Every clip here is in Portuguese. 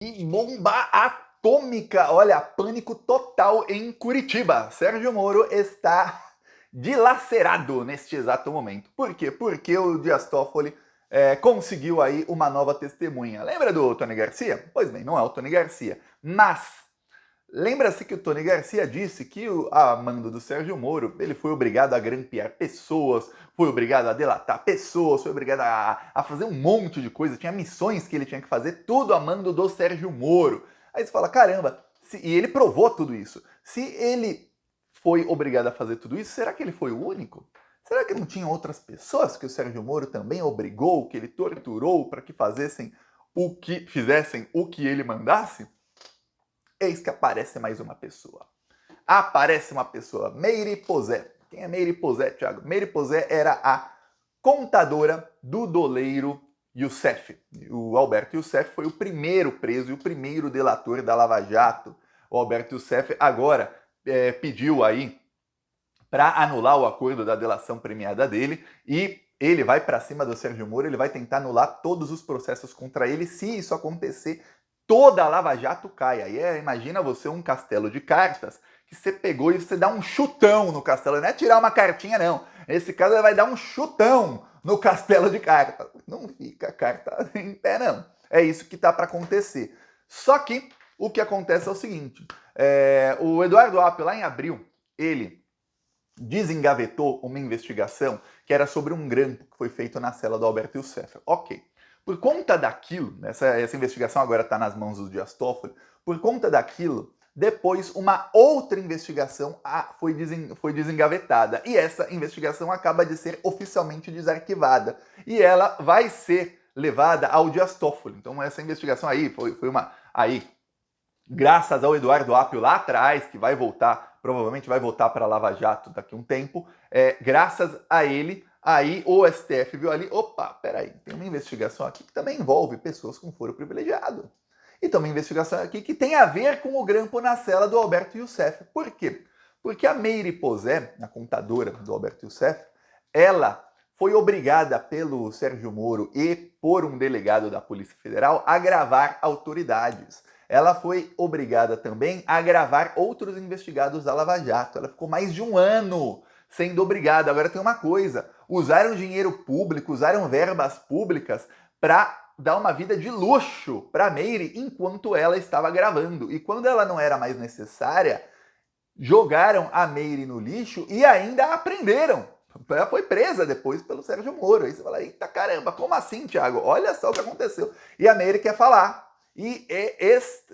E bomba atômica, olha, pânico total em Curitiba. Sérgio Moro está dilacerado neste exato momento. Por quê? Porque o Dias Toffoli conseguiu aí uma nova testemunha. Lembra do Tony Garcia? Pois bem, não é o Tony Garcia, mas lembra-se que o Tony Garcia disse que, a mando do Sérgio Moro, ele foi obrigado a grampear pessoas, foi obrigado a delatar pessoas, foi obrigado a fazer um monte de coisa, tinha missões que ele tinha que fazer, tudo a mando do Sérgio Moro. Aí você fala, caramba, e ele provou tudo isso. Se ele foi obrigado a fazer tudo isso, será que ele foi o único? Será que não tinha outras pessoas que o Sérgio Moro também obrigou, que ele torturou para que fizessem o que ele mandasse? Eis que aparece mais uma pessoa. Aparece uma pessoa, Meire Posé. Quem é Meire Posé, Thiago? Meire Posé era a contadora do doleiro Youssef. O Alberto Youssef foi o primeiro preso e o primeiro delator da Lava Jato. O Alberto Youssef agora pediu aí para anular o acordo da delação premiada dele e ele vai para cima do Sérgio Moro, ele vai tentar anular todos os processos contra ele. Se isso acontecer, toda a Lava Jato cai. Aí imagina você um castelo de cartas que você pegou e você dá um chutão no castelo. Não é tirar uma cartinha, não. Nesse caso, ele vai dar um chutão no castelo de cartas. Não fica a carta em pé, não. É isso que tá para acontecer. Só que o que acontece é o seguinte. O Eduardo Apio, lá em abril, ele desengavetou uma investigação que era sobre um grampo que foi feito na cela do Alberto Youssef. Ok. Por conta daquilo, essa investigação agora está nas mãos do Dias Toffoli, por conta daquilo, depois uma outra investigação foi desengavetada. E essa investigação acaba de ser oficialmente desarquivada. E ela vai ser levada ao Dias Toffoli. Então essa investigação aí foi uma... Aí, graças ao Eduardo Apio lá atrás, que vai voltar, provavelmente vai voltar para a Lava Jato daqui a um tempo, graças a ele, aí o STF viu ali, opa, peraí, tem uma investigação aqui que também envolve pessoas com foro privilegiado. E tem uma investigação aqui que tem a ver com o grampo na cela do Alberto Youssef. Por quê? Porque a Meire Posé, a contadora do Alberto Youssef, ela foi obrigada pelo Sérgio Moro e por um delegado da Polícia Federal a gravar autoridades. Ela foi obrigada também a gravar outros investigados da Lava Jato. Ela ficou mais de um ano sendo obrigada. Agora tem uma coisa, usaram dinheiro público, usaram verbas públicas para dar uma vida de luxo para Meire enquanto ela estava gravando. E quando ela não era mais necessária, jogaram a Meire no lixo e ainda a prenderam. Ela foi presa depois pelo Sérgio Moro. Aí você fala, eita caramba, como assim, Thiago? Olha só o que aconteceu. E a Meire quer falar. E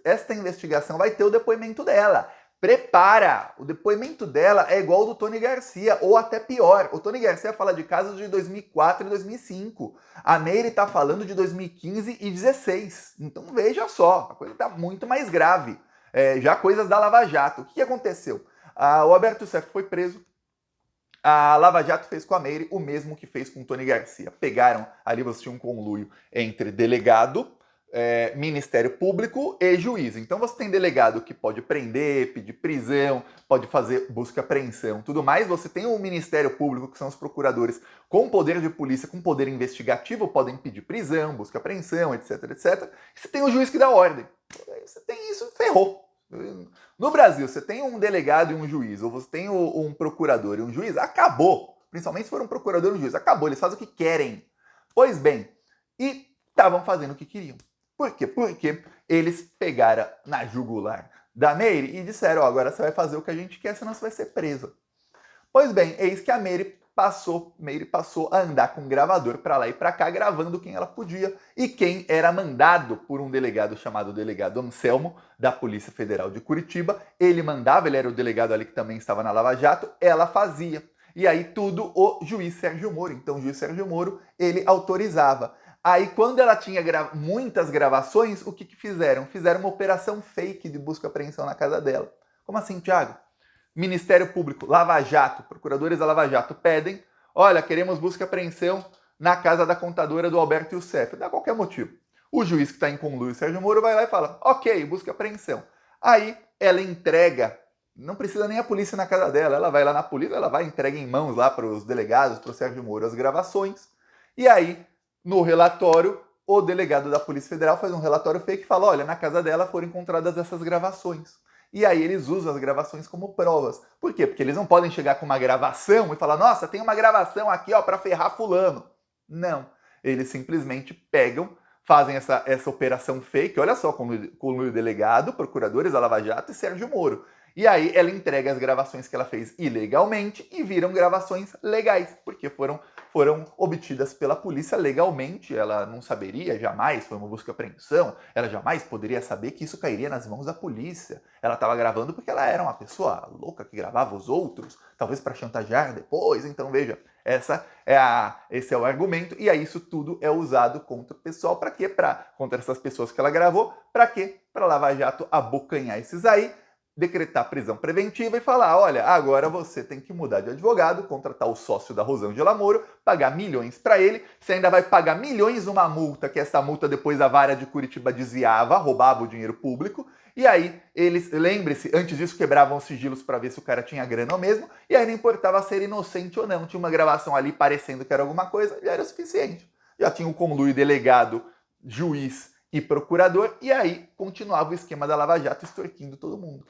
esta investigação vai ter o depoimento dela. Prepara! O depoimento dela é igual ao do Tony Garcia, ou até pior. O Tony Garcia fala de casos de 2004 e 2005. A Meire está falando de 2015 e 2016. Então veja só, a coisa está muito mais grave. Já coisas da Lava Jato. O que aconteceu? O Alberto Youssef foi preso. A Lava Jato fez com a Meire o mesmo que fez com o Tony Garcia. Pegaram, ali você tinha um conluio entre delegado, Ministério Público e juiz. Então você tem delegado que pode prender, pedir prisão, pode fazer busca e apreensão, tudo mais. Você tem o Ministério Público, que são os procuradores com poder de polícia, com poder investigativo, podem pedir prisão, busca e apreensão, etc, etc. E você tem o juiz que dá ordem. Você tem isso, ferrou. No Brasil, você tem um delegado e um juiz, ou você tem um procurador e um juiz, acabou. Principalmente se for um procurador e um juiz, acabou, eles fazem o que querem. Pois bem, e estavam fazendo o que queriam. Por quê? Porque eles pegaram na jugular da Meire e disseram, agora você vai fazer o que a gente quer, senão você vai ser preso. Pois bem, eis que a Meire passou a andar com um gravador para lá e para cá, gravando quem ela podia e quem era mandado por um delegado chamado delegado Anselmo, da Polícia Federal de Curitiba. Ele mandava, ele era o delegado ali que também estava na Lava Jato, ela fazia. E aí tudo o juiz Sérgio Moro. Então o juiz Sérgio Moro, ele autorizava. Aí quando ela tinha muitas gravações, o que fizeram? Fizeram uma operação fake de busca e apreensão na casa dela. Como assim, Thiago? Ministério Público, Lava Jato, procuradores da Lava Jato pedem, olha, queremos busca e apreensão na casa da contadora do Alberto Youssef, dá qualquer motivo. O juiz que está em conluio, Sérgio Moro, vai lá e fala, ok, busca e apreensão. Aí ela entrega, não precisa nem a polícia na casa dela, ela vai lá na polícia, ela vai e entrega em mãos lá para os delegados, para o Sérgio Moro, as gravações, e aí, no relatório, o delegado da Polícia Federal faz um relatório fake e fala, olha, na casa dela foram encontradas essas gravações. E aí eles usam as gravações como provas. Por quê? Porque eles não podem chegar com uma gravação e falar, nossa, tem uma gravação aqui, ó, para ferrar fulano. Não. Eles simplesmente pegam, fazem essa operação fake, olha só, com o delegado, procuradores da Lava Jato e Sérgio Moro. E aí ela entrega as gravações que ela fez ilegalmente e viram gravações legais, porque foram obtidas pela polícia legalmente. Ela não saberia jamais, foi uma busca e apreensão, ela jamais poderia saber que isso cairia nas mãos da polícia. Ela estava gravando porque ela era uma pessoa louca que gravava os outros, talvez para chantagear depois. Então veja, esse é o argumento, e aí isso tudo é usado contra o pessoal. Para quê? Contra essas pessoas que ela gravou. Para quê? Para Lava Jato abocanhar esses aí, decretar prisão preventiva e falar, olha, agora você tem que mudar de advogado, contratar o sócio da Rosângela Moro, pagar milhões para ele, você ainda vai pagar milhões uma multa, que essa multa depois a vara de Curitiba desviava, roubava o dinheiro público, e aí eles, lembre-se, antes disso quebravam os sigilos para ver se o cara tinha grana ou mesmo, e aí não importava ser inocente ou não, tinha uma gravação ali parecendo que era alguma coisa, já era o suficiente. Já tinha o conluio delegado, juiz e procurador, e aí continuava o esquema da Lava Jato extorquindo todo mundo.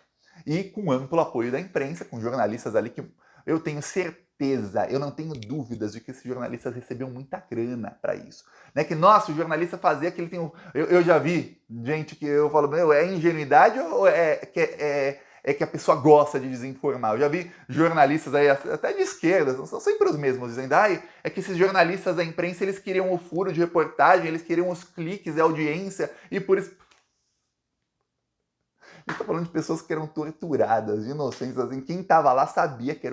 E com amplo apoio da imprensa, com jornalistas ali que eu tenho certeza, eu não tenho dúvidas de que esses jornalistas recebiam muita grana para isso. Né? Que, nossa, o jornalista fazia que ele tem... Eu já vi gente que eu falo, meu, é ingenuidade ou é que a pessoa gosta de desinformar? Eu já vi jornalistas aí, até de esquerda, são sempre os mesmos, dizendo, é que esses jornalistas da imprensa, eles queriam o furo de reportagem, eles queriam os cliques, a audiência, e por isso... A gente tá falando de pessoas que eram torturadas, inocentes, assim. Quem tava lá sabia que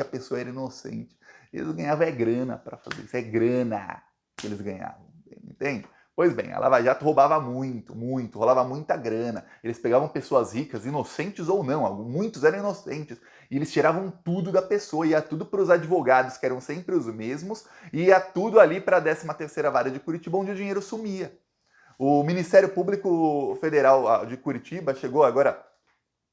a pessoa era inocente. Eles ganhavam grana para fazer isso, grana que eles ganhavam, entende? Pois bem, a Lava Jato roubava muito, rolava muita grana. Eles pegavam pessoas ricas, inocentes ou não, muitos eram inocentes, e eles tiravam tudo da pessoa, ia tudo para os advogados, que eram sempre os mesmos, e ia tudo ali para a 13ª Vara de Curitiba, onde o dinheiro sumia. O Ministério Público Federal de Curitiba chegou agora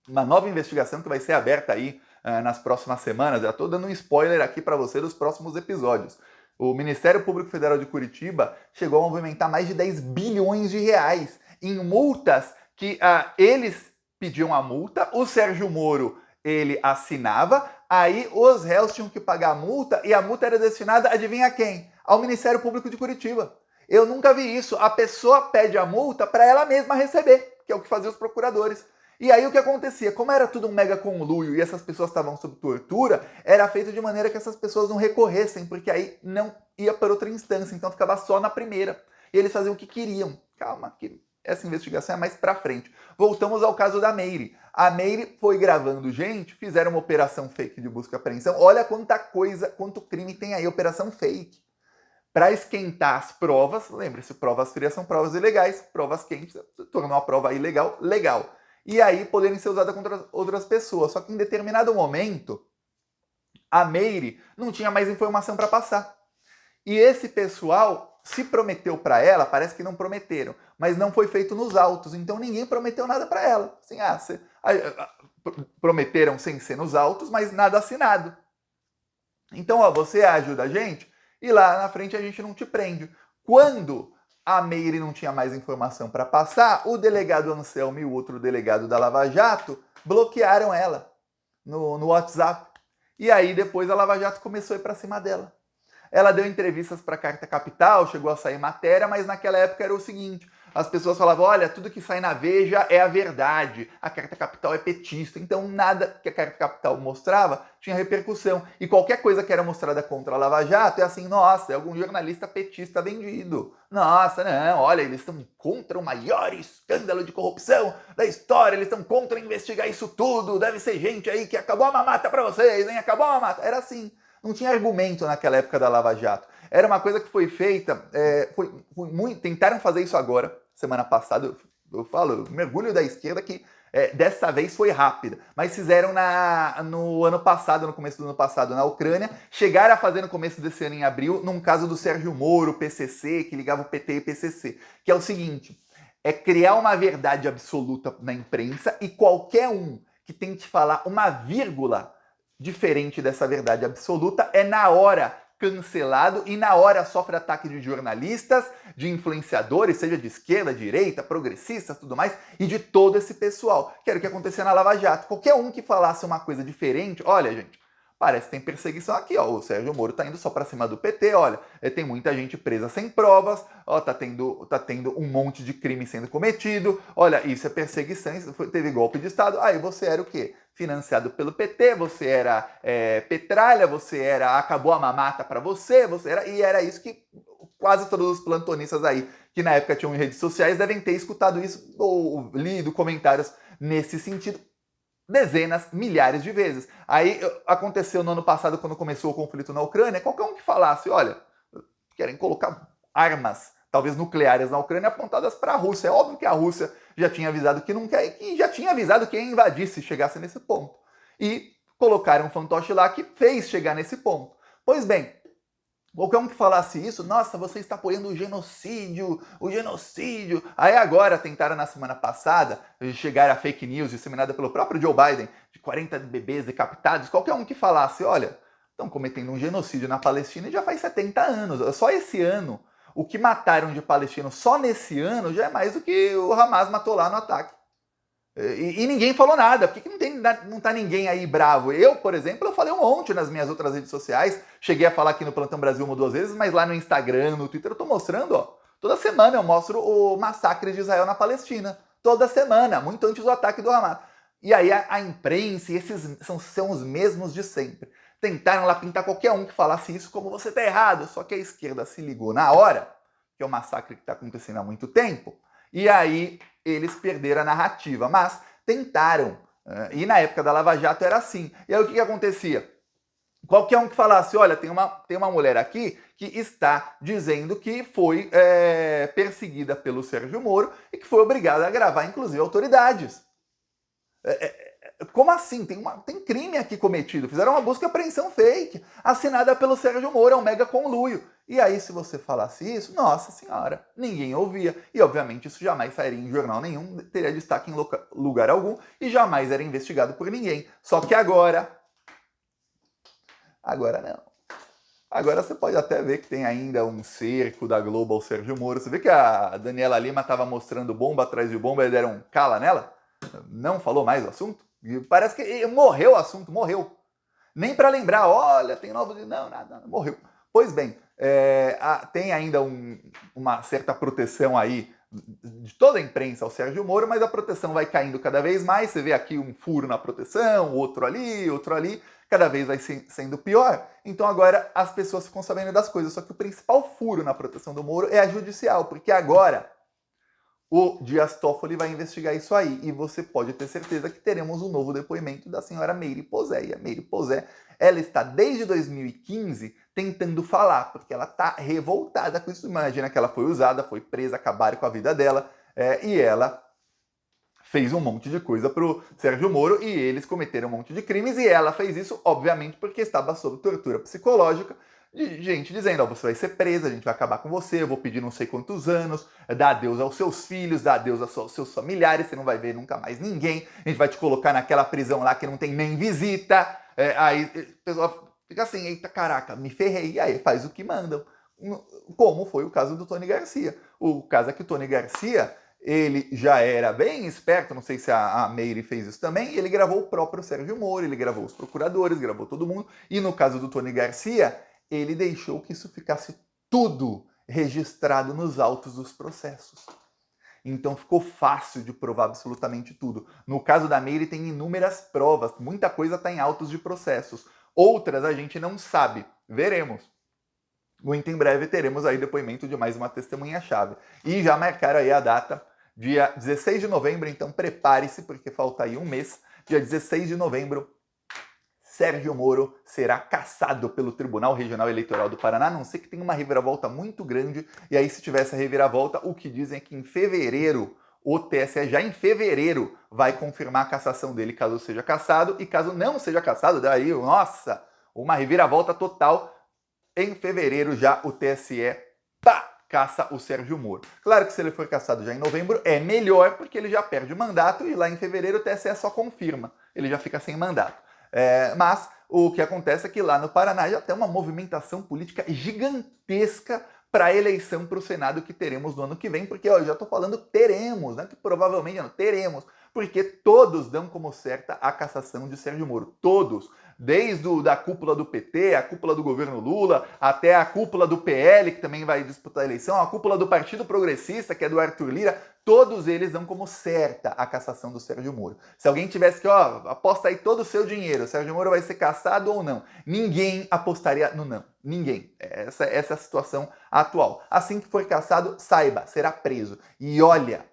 uma nova investigação que vai ser aberta aí nas próximas semanas. Já estou dando um spoiler aqui para você dos próximos episódios. O Ministério Público Federal de Curitiba chegou a movimentar mais de 10 bilhões de reais em multas que eles pediam a multa, o Sérgio Moro ele assinava, aí os réus tinham que pagar a multa e a multa era destinada, adivinha quem? Ao Ministério Público de Curitiba. Eu nunca vi isso. A pessoa pede a multa para ela mesma receber, que é o que faziam os procuradores. E aí o que acontecia? Como era tudo um mega conluio e essas pessoas estavam sob tortura, era feito de maneira que essas pessoas não recorressem, porque aí não ia para outra instância, então ficava só na primeira. E eles faziam o que queriam. Calma, que essa investigação é mais para frente. Voltamos ao caso da Meire. A Meire foi gravando gente, fizeram uma operação fake de busca e apreensão. Olha quanta coisa, quanto crime tem aí, operação fake. Para esquentar as provas, lembre-se, provas frias são provas ilegais, provas quentes tornam a prova ilegal, legal. E aí poderem ser usadas contra outras pessoas. Só que em determinado momento, a Meire não tinha mais informação para passar. E esse pessoal se prometeu para ela, parece que não prometeram, mas não foi feito nos autos, então ninguém prometeu nada para ela. Assim, prometeram sem ser nos autos, mas nada assinado. Então, você ajuda a gente, e lá na frente a gente não te prende. Quando a Meire não tinha mais informação para passar, o delegado Anselmo e o outro delegado da Lava Jato bloquearam ela no WhatsApp. E aí depois a Lava Jato começou a ir para cima dela. Ela deu entrevistas para a Carta Capital, chegou a sair matéria, mas naquela época era o seguinte, as pessoas falavam, olha, tudo que sai na Veja é a verdade, a Carta Capital é petista, então nada que a Carta Capital mostrava tinha repercussão. E qualquer coisa que era mostrada contra a Lava Jato é assim, nossa, é algum jornalista petista vendido. Nossa, não, olha, eles estão contra o maior escândalo de corrupção da história, eles estão contra investigar isso tudo, deve ser gente aí que acabou a mamata para vocês, hein, acabou a mamata. Era assim. Não tinha argumento naquela época da Lava Jato. Era uma coisa que foi feita, tentaram fazer isso agora, semana passada, eu falo, mergulho da esquerda que dessa vez foi rápida, mas fizeram no ano passado, no começo do ano passado, na Ucrânia, chegaram a fazer no começo desse ano, em abril, num caso do Sérgio Moro, PCC, que ligava o PT e PCC, que é o seguinte, é criar uma verdade absoluta na imprensa e qualquer um que tente falar uma vírgula diferente dessa verdade absoluta, é na hora cancelado e na hora sofre ataque de jornalistas, de influenciadores, seja de esquerda, direita, progressistas, tudo mais, e de todo esse pessoal. Que era o que acontecia na Lava Jato. Qualquer um que falasse uma coisa diferente, olha, gente, parece que tem perseguição aqui, ó. O Sérgio Moro tá indo só pra cima do PT, olha. Tem muita gente presa sem provas, ó, tá tendo um monte de crime sendo cometido. Olha, isso é perseguição, teve golpe de Estado. Aí você era o quê? Financiado pelo PT, você era petralha, você era acabou a mamata pra você era, e era isso que quase todos os plantonistas aí, que na época tinham em redes sociais, devem ter escutado isso ou lido comentários nesse sentido dezenas, milhares de vezes. Aí aconteceu no ano passado, quando começou o conflito na Ucrânia, qualquer um que falasse, olha, querem colocar armas, talvez nucleares na Ucrânia, apontadas para a Rússia. É óbvio que a Rússia já tinha avisado que não quer, e já tinha avisado que ia invadir se chegasse nesse ponto. E colocaram um fantoche lá que fez chegar nesse ponto. Pois bem, qualquer um que falasse isso, nossa, você está apoiando o genocídio. Aí agora tentaram na semana passada chegar a fake news disseminada pelo próprio Joe Biden, de 40 bebês decapitados. Qualquer um que falasse, olha, estão cometendo um genocídio na Palestina e já faz 70 anos. Só esse ano, o que mataram de palestinos só nesse ano já é mais do que o Hamas matou lá no ataque. E ninguém falou nada. Por que não tá ninguém aí bravo? Eu, por exemplo, eu falei um monte nas minhas outras redes sociais. Cheguei a falar aqui no Plantão Brasil uma ou duas vezes, mas lá no Instagram, no Twitter, eu tô mostrando, ó. Toda semana eu mostro o massacre de Israel na Palestina. Toda semana, muito antes do ataque do Hamas. E aí a imprensa, e esses são os mesmos de sempre. Tentaram lá pintar qualquer um que falasse isso como você tá errado. Só que a esquerda se ligou na hora, que é um massacre que tá acontecendo há muito tempo. E aí eles perderam a narrativa, mas tentaram. E na época da Lava Jato era assim. E aí o que acontecia? Qualquer um que falasse, olha, tem uma mulher aqui que está dizendo que foi perseguida pelo Sérgio Moro e que foi obrigada a gravar, inclusive, autoridades. Como assim? Tem crime aqui cometido. Fizeram uma busca e apreensão fake, assinada pelo Sérgio Moro, é um mega conluio. E aí, se você falasse isso, nossa senhora, ninguém ouvia. E, obviamente, isso jamais sairia em jornal nenhum, teria destaque em lugar algum e jamais era investigado por ninguém. Só que agora não. Agora você pode até ver que tem ainda um cerco da Globo ao Sérgio Moro. Você vê que a Daniela Lima estava mostrando bomba atrás de bomba e deram um cala nela? Não falou mais o assunto? E parece que morreu o assunto, morreu. Nem para lembrar, olha, tem novos... Não, nada, morreu. Pois bem, tem ainda uma certa proteção aí de toda a imprensa ao Sérgio Moro, mas a proteção vai caindo cada vez mais. Você vê aqui um furo na proteção, outro ali, cada vez vai sendo pior. Então agora as pessoas ficam sabendo das coisas. Só que o principal furo na proteção do Moro é a judicial, porque agora o Dias Toffoli vai investigar isso aí. E você pode ter certeza que teremos um novo depoimento da senhora Meire Posé. E a Meire Posé, ela está desde 2015 tentando falar, porque ela está revoltada com isso. Imagina que ela foi usada, foi presa, acabaram com a vida dela, e ela fez um monte de coisa pro Sérgio Moro e eles cometeram um monte de crimes e ela fez isso, obviamente, porque estava sob tortura psicológica de gente dizendo, ó, você vai ser presa, a gente vai acabar com você, eu vou pedir não sei quantos anos, dá adeus aos seus filhos, dá adeus aos seus familiares, você não vai ver nunca mais ninguém, a gente vai te colocar naquela prisão lá que não tem nem visita. Aí o pessoal fica assim, eita caraca, me ferrei, e aí faz o que mandam. Como foi o caso do Tony Garcia. O caso é que o Tony Garcia, ele já era bem esperto, não sei se a Meire fez isso também, ele gravou o próprio Sérgio Moro, ele gravou os procuradores, gravou todo mundo, e no caso do Tony Garcia, ele deixou que isso ficasse tudo registrado nos autos dos processos. Então ficou fácil de provar absolutamente tudo. No caso da Meire tem inúmeras provas, muita coisa está em autos de processos. Outras a gente não sabe, veremos. Muito em breve teremos aí depoimento de mais uma testemunha-chave. E já marcaram aí a data, dia 16 de novembro, então prepare-se, porque falta aí um mês. Dia 16 de novembro, Sérgio Moro será cassado pelo Tribunal Regional Eleitoral do Paraná, a não ser que tenha uma reviravolta muito grande. E aí, se tivesse a reviravolta, o que dizem é que em fevereiro, o TSE já em fevereiro vai confirmar a cassação dele, caso seja cassado. E caso não seja cassado, daí, nossa, uma reviravolta total. Em fevereiro já o TSE caça o Sérgio Moro. Claro que se ele for cassado já em novembro é melhor, porque ele já perde o mandato e lá em fevereiro o TSE só confirma. Ele já fica sem mandato. Mas O que acontece é que lá no Paraná já tem uma movimentação política gigantesca para a eleição para o Senado que teremos no ano que vem, porque ó, eu já estou falando teremos, né? Que provavelmente não teremos, porque todos dão como certa a cassação de Sérgio Moro, todos. Desde da cúpula do PT, a cúpula do governo Lula, até a cúpula do PL, que também vai disputar a eleição, a cúpula do Partido Progressista, que é do Arthur Lira, todos eles dão como certa a cassação do Sérgio Moro. Se alguém tivesse que, ó, aposta aí todo o seu dinheiro, o Sérgio Moro vai ser cassado ou não, ninguém apostaria no não. Ninguém. Essa é a situação atual. Assim que for cassado, saiba, será preso. E olha,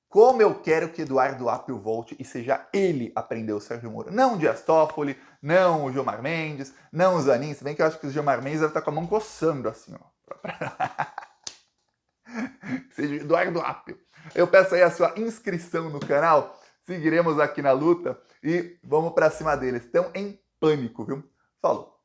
como eu quero que Eduardo Apio volte e seja ele a prender o Sérgio Moro. Não o Dias Toffoli, não o Gilmar Mendes, não o Zanin, se bem que eu acho que o Gilmar Mendes deve estar com a mão coçando assim, ó. Seja Eduardo Apio. Eu peço aí a sua inscrição no canal, seguiremos aqui na luta e vamos pra cima deles. Estão em pânico, viu? Falou!